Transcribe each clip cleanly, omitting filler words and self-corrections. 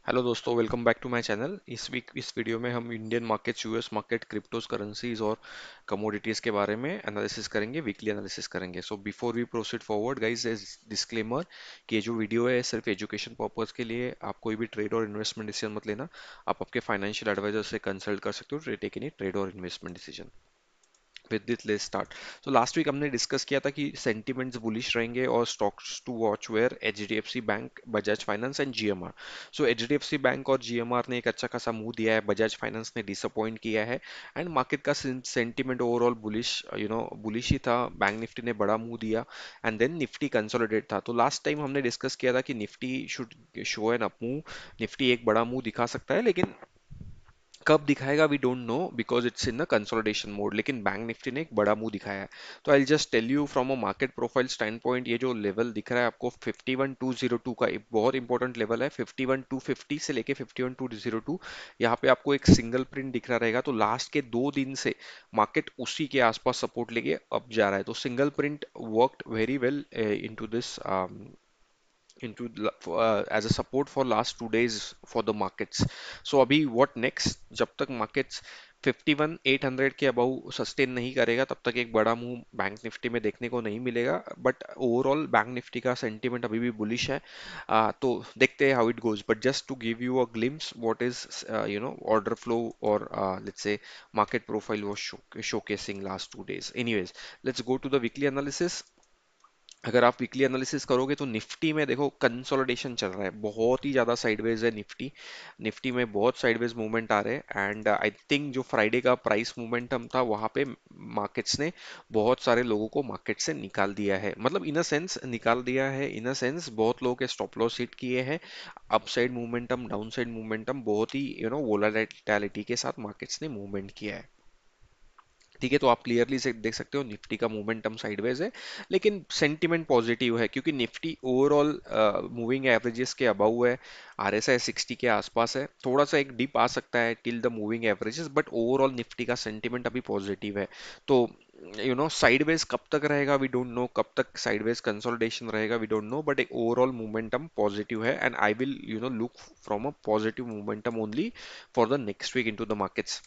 Hello दोस्तों, welcome back to my channel. इस video में हम Indian markets, US market, cryptos, currencies और कमोडिटीज के बारे में एनालिसिस करेंगे, वीकली एनालिसिस करेंगे। So before we proceed forward guys, disclaimer कि ये जो वीडियो है सिर्फ एजुकेशन पर्पस के लिए। आप कोई भी ट्रेड और इन्वेस्टमेंट डिसीजन मत लेना। आप आपके फाइनेंशियल एडवाइजर से कंसल्ट कर सकते हो टू टेक एनी ट्रेड और investment decision. With this let's start. तो लास्ट वीक हमने डिस्कस किया था कि सेंटिमेंट्स बुलिश रहेंगे और stocks to watch were HDFC bank, Bajaj finance and GMR. सो एचडीएफसी बैंक और जीएमआर ने एक अच्छा खासा मूव दिया है, बजाज फाइनेंस ने डिसअपॉइंट किया है एंड मार्केट का सेंटिमेंट ओवरऑल बुलिश बुलिश ही था। बैंक निफ्टी ने बड़ा मूव दिया एंड देन निफ्टी कंसोलिडेट था। तो लास्ट टाइम हमने डिस्कस किया था कि Nifty should show an up move, Nifty एक बड़ा मूव दिखा सकता है, लेकिन कब दिखाएगा we don't know because it's in the consolidation mode. लेकिन बैंक निफ्टी ने एक बड़ा मूव दिखाया है। तो I just tell you from a market profile standpoint, ये जो लेवल दिख रहा है आपको 51202 का, एक बहुत इंपॉर्टेंट लेवल है। 51250 से लेके 51202, यहाँ पे आपको एक सिंगल प्रिंट दिख रहा रहेगा। तो लास्ट के 2 दिन से मार्केट उसी के आसपास सपोर्ट लेके अप जा रहा है। तो single print worked very well into this, into as a support for last 2 days for the markets. So अभी what next? जब तक markets 51800 के अबव सस्टेन नहीं करेगा तब तक एक बड़ा मूव बैंक निफ्टी में देखने को नहीं मिलेगा। बट ओवरऑल बैंक निफ्टी का सेंटीमेंट अभी भी बुलिश है। तो देखते हैं how it goes. But just to give you a glimpse what is order flow और let's say market profile was showcasing last 2 days. Anyways, let's go to the weekly analysis. अगर आप weekly analysis करोगे तो Nifty में देखो consolidation चल रहा है, बहुत ही ज्यादा साइडवेज है निफ्टी। निफ्टी में बहुत साइडवेज मूवमेंट आ रहे हैं एंड आई थिंक जो फ्राइडे का प्राइस मूवमेंटम था वहां पे मार्केट्स ने बहुत सारे लोगों को मार्केट से निकाल दिया है। मतलब इन अ सेंस निकाल दिया है, इन अ सेंस बहुत लोगों के स्टॉप लॉस हिट किए हैं। अपसाइड मूवमेंटम, डाउनसाइड मूवमेंटम, बहुत ही वोलेटिलिटी के साथ मार्केट्स ने मूवमेंट किया है। ठीक है, तो आप क्लियरली से देख सकते हो निफ्टी का मोमेंटम साइडवेज है, लेकिन सेंटिमेंट पॉजिटिव है क्योंकि निफ्टी ओवरऑल मूविंग एवरेजेस के अबव है। आरएसआई 60 के आसपास है। थोड़ा सा एक डिप आ सकता है till the moving averages, but overall Nifty का सेंटिमेंट अभी पॉजिटिव है। तो साइडवेज कब तक रहेगा वी डोंट नो, कब तक साइडवेज कंसोलिडेशन रहेगा वी डोंट नो, बट एक ओवरऑल मोमेंटम पॉजिटिव है and I will look from a positive momentum only for the next week into the markets.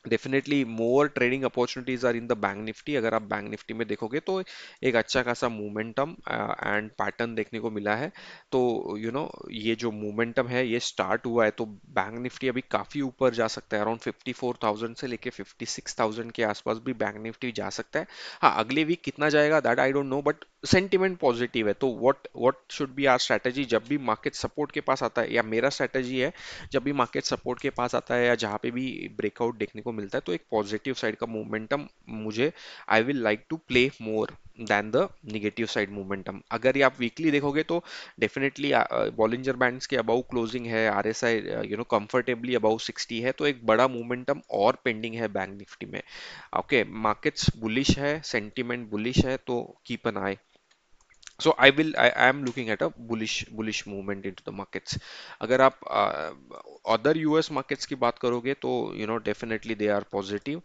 Definitely more trading opportunities are in the bank Nifty. अगर आप bank Nifty में देखोगे तो एक अच्छा खासा मोमेंटम एंड पैटर्न देखने को मिला है। तो ये जो मोमेंटम है ये स्टार्ट हुआ है, तो बैंक निफ्टी अभी काफी ऊपर जा सकता है। अराउंड 54,000 से लेके 56,000 के आसपास भी बैंक निफ्टी जा सकता है। हाँ, अगले वीक कितना जाएगा that I don't know, but sentiment positive है। तो what what should be our strategy जब भी मार्केट सपोर्ट के पास आता है, या मेरा स्ट्रेटेजी है जब भी मार्केट सपोर्ट के पास आता है या जहां पे भी ब्रेकआउट देखने को मिलता है, तो एक पॉजिटिव साइड का मोमेंटम मुझे I will like to play more than the negative side momentum. अगर ये आप वीकली देखोगे तो डेफिनेटली बॉलिंजर बैंड्स के अबाउ क्लोजिंग है, आरएसआई कंफर्टेबली अबाउ 60 है, तो एक बड़ा मोमेंटम और पेंडिंग है बैंक निफ्टी में। ओके, मार्केट्स बुलिश है, सेंटीमेंट बुलिश है, तो keep an eye. So I am looking at a bullish movement into the markets. अगर आप अदर यूएस मार्केट्स की बात करोगे तो डेफिनेटली दे आर पॉजिटिव।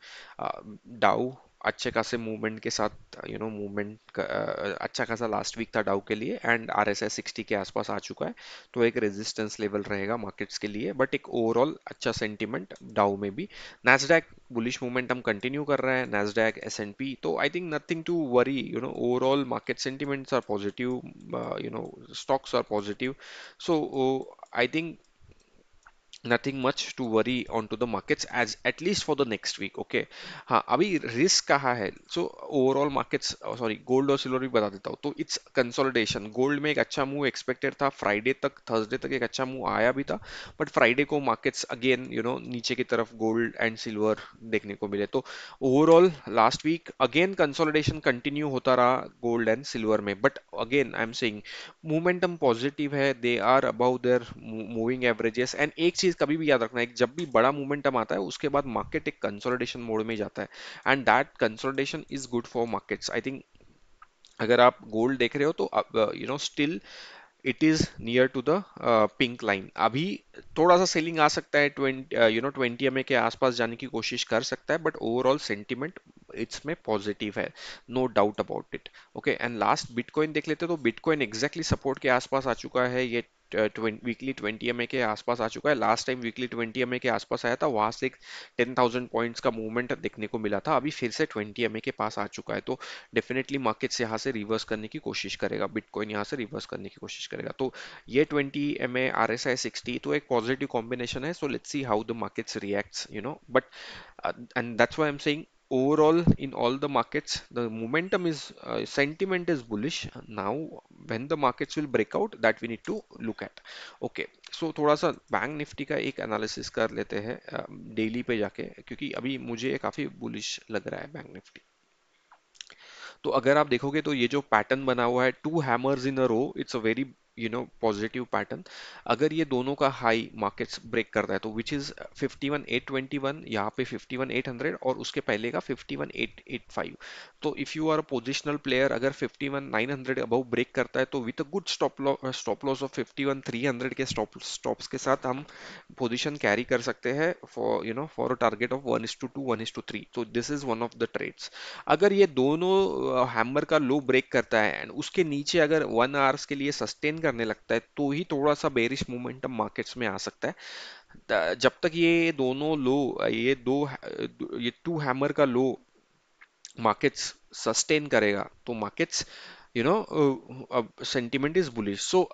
डाउ अच्छे खासे मूवमेंट के साथ, मूवमेंट अच्छा खासा लास्ट वीक था डाउ के लिए एंड आरएसआई 60 के आसपास आ चुका है। तो एक रेजिस्टेंस लेवल रहेगा मार्केट्स के लिए, बट एक ओवरऑल अच्छा सेंटीमेंट डाउ में भी। नैस्डैक बुलिश मोमेंटम कंटिन्यू कर रहा है, नैस्डैक एसएनपी। तो I think nothing to worry, overall market sentiments are positive, stocks are positive. So I think nothing much to worry on to the markets as at least for the next week. Okay, हाँ, अभी risk कहाँ है? So overall markets, sorry, gold और silver भी बता देता हूँ। तो इट्स कंसोलिडेशन। गोल्ड में एक अच्छा मूव एक्सपेक्टेड था, फ्राइडे तक, थर्सडे तक एक अच्छा मूव आया भी था, बट फ्राइडे को मार्केट्स अगेन नीचे की तरफ गोल्ड एंड सिल्वर देखने को मिले। तो overall last week again consolidation continue होता रहा गोल्ड एंड सिल्वर में, but again I am saying momentum positive है, they are above their moving averages. And एक चीज कभी भी याद रखना है, जब भी बड़ा मोमेंटम आता है उसके बाद मार्केट एक कंसोलिडेशन मोड में जाता है and that consolidation is good for markets. I think अगर आप गोल्ड देख रहे हो तो still it is near to the pink line. अभी थोड़ा सा सेलिंग आ सकता है, 20 के आसपास जाने की कोशिश कर सकता है, बट ओवरऑल सेंटीमेंट इट्स में पॉजिटिव है, no doubt about it. Okay, and last bitcoin देख लेते हैं तो बिटकॉइन एग्जैक्टली सपोर्ट के आसपास आ चुका है। ये वीकली 20 MA के आसपास आ चुका है। लास्ट टाइम वीकली 20 MA के आसपास आया था, वहां से एक 10,000 पॉइंट्स का मूवमेंट देखने को मिला था। अभी फिर से 20 MA के पास आ चुका है, तो डेफिनेटली मार्केट्स यहाँ से रिवर्स करने की कोशिश करेगा, बिटकॉइन यहाँ से रिवर्स करने की कोशिश करेगा। तो ये 20 MA RSI 60 तो एक पॉजिटिव कॉम्बिनेशन है। So let's see how the markets reacts, but and that's why I'm saying overall in all the markets the momentum is sentiment is bullish now. When the markets will break out, that we need to look at. Okay, so थोड़ा सा bank Nifty का एक analysis कर लेते हैं daily पे जाके, क्योंकि अभी मुझे काफी बुलिश लग रहा है बैंक निफ्टी। तो अगर आप देखोगे तो ये जो पैटर्न बना हुआ है, two hammers in a row, it's a very positive pattern. अगर ये दोनों का हाई मार्केट्स ब्रेक करता है तो विच इज 51,821, यहाँ पे 51,800 और उसके पहले का 51,885। तो if you are a positional player, अगर 51,900 अबव ब्रेक करता है तो with a good stop loss of 51,300 के स्टॉप्स के साथ हम पोजीशन कैरी कर सकते हैं for for a target of 1:2 1:3। तो this is one of the trades. अगर ये दोनों हैमर का लो ब्रेक करता है एंड उसके नीचे अगर 1 आवर्स के लिए सस्टेन करने लगता है, तो ही थोड़ा सा बेरिश मोमेंटम मार्केट्स में आ सकता है। जब तक ये दोनों लो, ये टू हैमर का लो मार्केट्स सस्टेन करेगा, तो markets sentiment is bullish. So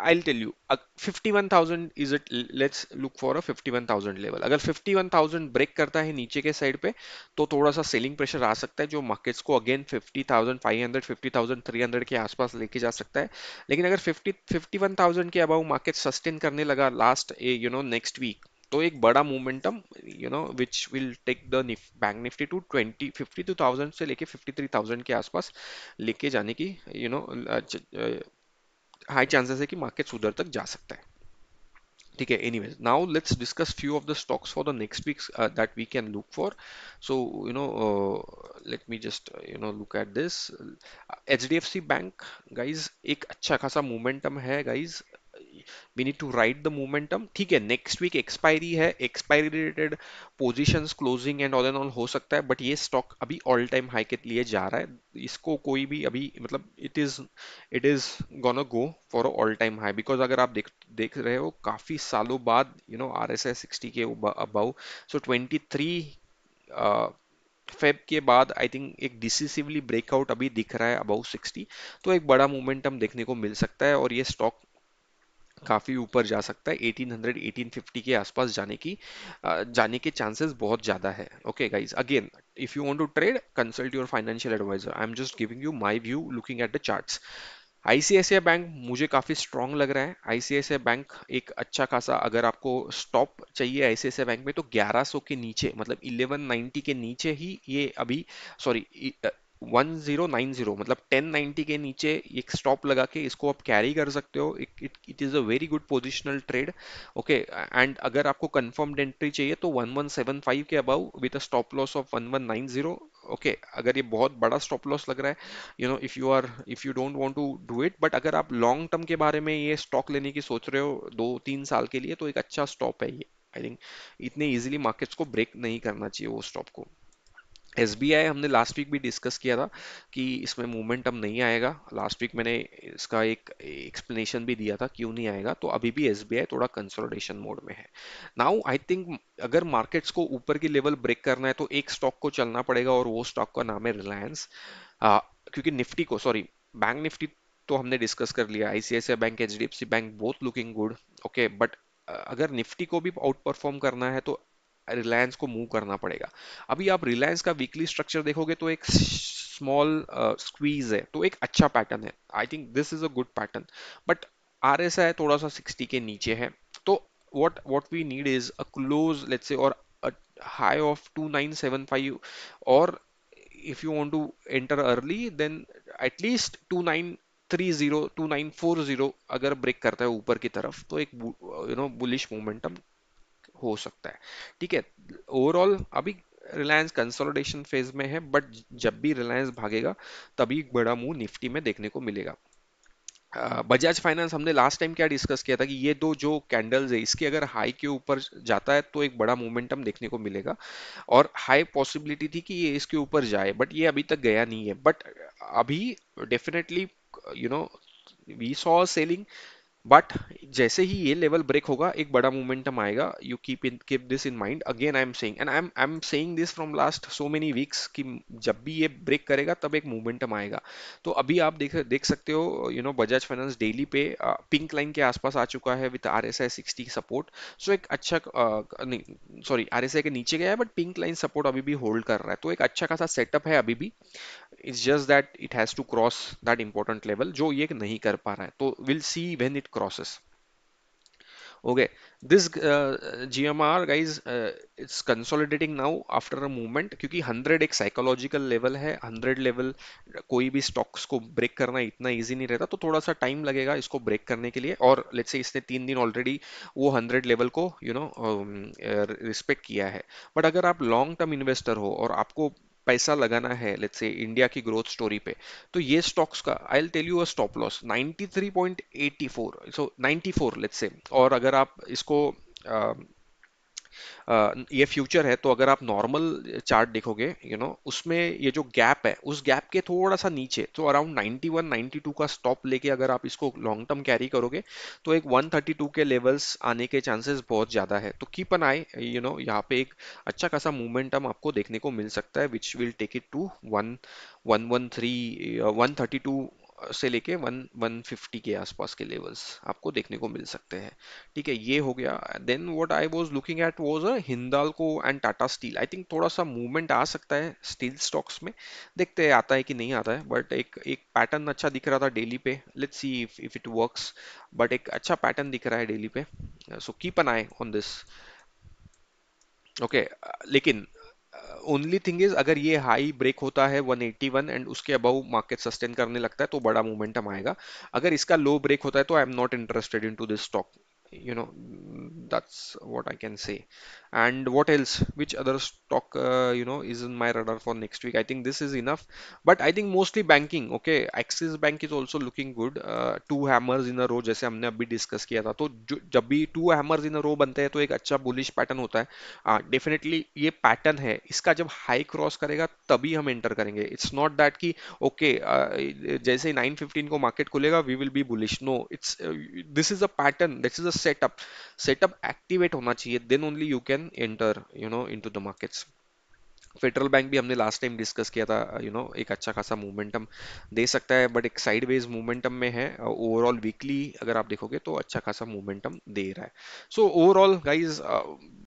I'll tell you, 51,000 is it? Let's look for a 51,000 level. अगर 51,000 ब्रेक करता है नीचे के साइड पे, तो थोड़ा सा सेलिंग प्रेशर आ सकता है, जो मार्केट्स को अगेन 50,500 50,300 के आसपास लेके जा सकता है। लेकिन अगर 51,000 के अबाउ मार्केट सस्टेन करने लगा लास्ट नेक्स्ट वीक, तो एक बड़ा momentum which will take the bank Nifty to 52,000 से लेके 53,000 के आसपास लेके जाने की हाई चांसेस है कि मार्केट उधर तक जा सकता है। ठीक है, anyways now let's discuss few of the stocks for the next weeks that we can look for. So let me just look at this. HDFC bank, guys एक अच्छा खासा मोमेंटम है guys. We need to ride the momentum. ठीक है, next week expiry है, expiry related positions closing and all हो सकता है, बट ये स्टॉक अभी ऑल टाइम हाई के लिए जा रहा है। इसको कोई भी अभी मतलब it is gonna go for all time high, because अगर आप देख रहे हो काफी सालों बाद RSI 60 के अबाउ। सो 23 फेब के बाद आई थिंक एक डिसिसिवली ब्रेकआउट अभी दिख रहा है अबाउ 60। तो एक बड़ा मोमेंटम देखने को मिल सकता है और ये स्टॉक काफी ऊपर जा सकता है, 1800 1850 के आसपास जाने के चांसेस बहुत ज्यादा है। Okay guys, again if you want to trade, consult your financial advisor. I am just giving you my view looking at the charts. ICICI bank मुझे काफी स्ट्रांग लग रहा है। आईसीआईसीआई बैंक एक अच्छा खासा, अगर आपको स्टॉप चाहिए आईसीआईसीआई बैंक में, तो 1100 के नीचे, मतलब 1190 के नीचे ही ये अभी, सॉरी 1090, मतलब 1090 के नीचे एक स्टॉप लगा के इसको आप कैरी कर सकते हो। It is a very good positional trade. Okay, and अगर आपको कंफर्म्ड एंट्री चाहिए तो 1175 के above with a stop loss of 1190। Okay, अगर ये बहुत बड़ा स्टॉप लॉस लग रहा है, if you don't want to do it, but अगर आप लॉन्ग टर्म के बारे में ये स्टॉक लेने की सोच रहे हो 2-3 साल के लिए, तो एक अच्छा स्टॉप है ये। आई थिंक इतने इजीली मार्केट्स को ब्रेक नहीं करना चाहिए वो स्टॉप को। एसबीआई हमने लास्ट वीक भी डिस्कस किया था कि इसमें मोमेंटम नहीं आएगा। लास्ट वीक मैंने इसका एक एक्सप्लेनेशन भी दिया था क्यों नहीं आएगा। तो अभी भी एसबीआई थोड़ा कंसोलिडेशन मोड में है। नाउ आई थिंक अगर मार्केट्स को ऊपर की लेवल ब्रेक करना है तो एक स्टॉक को चलना पड़ेगा, और वो स्टॉक का नाम है रिलायंस। क्योंकि निफ्टी को, सॉरी, बैंक निफ्टी तो हमने डिस्कस कर लिया। ICICI bank, HDFC bank both looking good. Okay, but अगर निफ्टी को भी आउट परफॉर्म करना है तो रिलायंस को मूव करना पड़ेगा। अभी आप रिलायंस का वीकली स्ट्रक्चर देखोगे तो एक स्मॉल स्क्वीज है, तो एक अच्छा पैटर्न है। I think this is a good pattern, but RSI थोड़ा सा 60 के नीचे है। तो what we need is a close, let's say, or a high of 2975, or if you want to enter early then at least 2930 2940 अगर break करता है ऊपर की तरफ, तो एक बुलिश मोमेंटम हो सकता है। ठीक है, ओवरऑल अभी रिलायंस कंसोलिडेशन फेज में है, बट जब भी रिलायंस भागेगा तभी एक बड़ा मूव निफ्टी में देखने को मिलेगा। बजाज फाइनेंस हमने लास्ट टाइम क्या डिस्कस किया था कि ये दो जो कैंडल्स है, इसके अगर हाई के ऊपर जाता है तो एक बड़ा मोमेंटम देखने को मिलेगा, और हाई पॉसिबिलिटी थी कि ये इसके ऊपर जाए, बट ये अभी तक गया नहीं है। बट अभी definitely you know we saw selling but जैसे ही ये लेवल ब्रेक होगा एक बड़ा मोमेंटम आएगा, you keep this in mind, again I am saying this from last so many weeks कि जब भी ये ब्रेक करेगा तब एक मोमेंटम आएगा। तो अभी आप देख देख सकते हो, बजाज फाइनेंस डेली पे पिंक लाइन के आसपास आ चुका है विद RSI 60 सपोर्ट। सो एक अच्छा नहीं, सॉरी, RSI के नीचे गया है बट पिंक लाइन सपोर्ट अभी भी होल्ड कर रहा है, तो एक अच्छा खासा सेटअप है अभी भी। It's just that it has to cross that important level जो ये नहीं कर पा रहा है, तो will see when it crosses. Okay, this GMR guys, it's consolidating now after a movement, क्योंकि 100 एक साइकोलॉजिकल लेवल है। 100 लेवल कोई भी स्टॉक्स को ब्रेक करना इतना इजी नहीं रहता, तो थोड़ा सा टाइम लगेगा इसको ब्रेक करने के लिए। और लेट्स से इसने 3 दिन ऑलरेडी वो 100 लेवल को रिस्पेक्ट किया है। बट अगर आप लॉन्ग टर्म इन्वेस्टर हो और आपको पैसा लगाना है लेट्स से इंडिया की ग्रोथ स्टोरी पे, तो ये स्टॉक्स का I will tell you a stop loss 93.84, so 94 let's say. और अगर आप इसको ये फ्यूचर है, तो अगर आप नॉर्मल चार्ट देखोगे उसमें ये जो गैप है उस गैप के थोड़ा सा नीचे, तो अराउंड 91 92 का स्टॉप लेके अगर आप इसको लॉन्ग टर्म कैरी करोगे, तो एक 132 के लेवल्स आने के चांसेस बहुत ज्यादा है। तो कीप एन आई, यहाँ पे एक अच्छा खासा मोमेंटम आपको देखने को मिल सकता है which will take it to 113 132 से लेके 150 के आसपास के लेवल्स आपको देखने को मिल सकते हैं। ठीक है, ये हो गया। Then what I was looking at was a Hindalco and Tata steel. I think थोड़ा सा मूवमेंट आ सकता है स्टील स्टॉक्स में, देखते हैं आता है कि नहीं आता है। बट एक एक पैटर्न अच्छा दिख रहा था डेली पे, let's see if it works. But एक अच्छा पैटर्न दिख रहा है डेली पे, so keep an I on this. Okay, लेकिन ओनली थिंग इज अगर ये हाई ब्रेक होता है 181 एंड उसके अबव मार्केट सस्टेन करने लगता है तो बड़ा मोमेंटम आएगा। अगर इसका लो ब्रेक होता है तो I am not interested in to this stock, you know that's what I can say. And what else, which other stock is in my radar for next week? I think this is enough, but I think mostly banking. Okay, Axis Bank is also looking good. Two hammers in a row जैसे हमने अभी discuss किया था, तो जब भी to hammers in a रो बनते हैं तो एक अच्छा बुलिश पैटर्न होता है। डेफिनेटली ये पैटर्न है, इसका जब हाई क्रॉस करेगा तभी हम एंटर करेंगे। इट्स नॉट दैट कि ओके जैसे 9:15 को मार्केट खुलेगा we will be bullish, no, it's this is a pattern, this is a setup. Setup activate होना चाहिए, then only you can enter into the markets. Federal Bank भी हमने last time discuss किया था, एक अच्छा खासा मोमेंटम दे सकता है, बट एक साइडवेज मोमेंटम में है। ओवरऑल वीकली अगर आप देखोगे तो अच्छा खासा मोमेंटम दे रहा है। So overall guys,